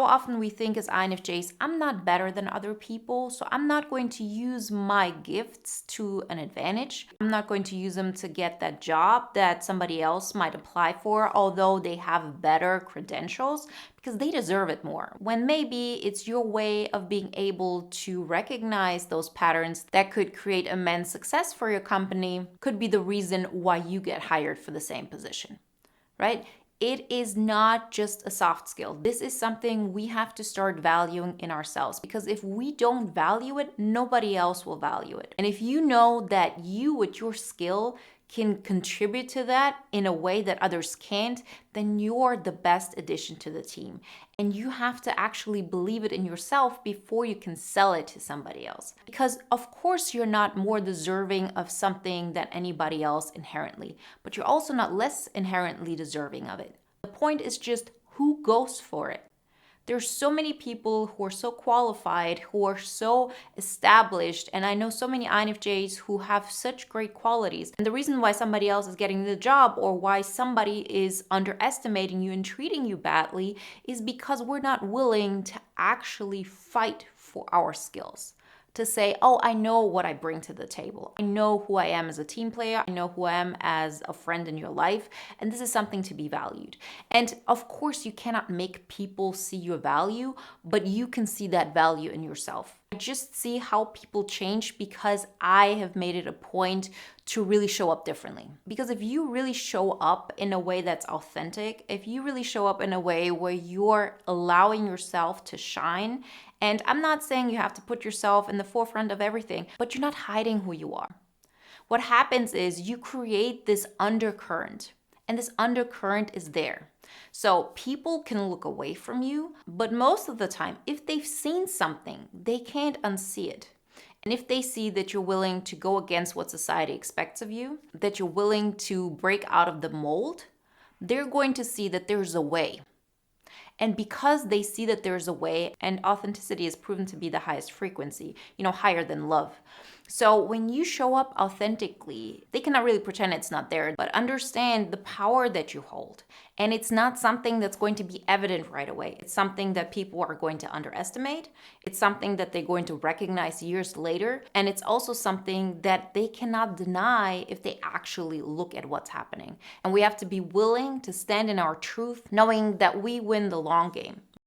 so often we think as INFJs, I'm not better than other people, so I'm not going to use my gifts to an advantage. I'm not going to use them to get that job that somebody else might apply for, although they have better credentials, because they deserve it more. When maybe it's your way of being able to recognize those patterns that could create immense success for your company, could be the reason why you get hired for the same position, right? It is not just a soft skill. This is something we have to start valuing in ourselves, because if we don't value it, nobody else will value it. And if you know that you, with your skill, can contribute to that in a way that others can't, then you're the best addition to the team. And you have to actually believe it in yourself before you can sell it to somebody else. Because of course you're not more deserving of something than anybody else inherently, but you're also not less inherently deserving of it. The point is just who goes for it. There's so many people who are so qualified, who are so established, and I know so many INFJs who have such great qualities. And the reason why somebody else is getting the job or why somebody is underestimating you and treating you badly is because we're not willing to actually fight for our skills. To say, oh, I know what I bring to the table. I know who I am as a team player. I know who I am as a friend in your life. And this is something to be valued. And of course, you cannot make people see your value, but you can see that value in yourself. I just see how people change because I have made it a point to really show up differently. Because if you really show up in a way that's authentic, if you really show up in a way where you're allowing yourself to shine, and I'm not saying you have to put yourself in the forefront of everything, but you're not hiding who you are. What happens is you create this undercurrent, and this undercurrent is there. So people can look away from you, but most of the time, if they've seen something, they can't unsee it. And if they see that you're willing to go against what society expects of you, that you're willing to break out of the mold, they're going to see that there's a way. And because they see that there's a way, and authenticity is proven to be the highest frequency, higher than love. So when you show up authentically, they cannot really pretend it's not there, but understand the power that you hold. And it's not something that's going to be evident right away. It's something that people are going to underestimate. It's something that they're going to recognize years later. And it's also something that they cannot deny if they actually look at what's happening. And we have to be willing to stand in our truth, knowing that we win the long game.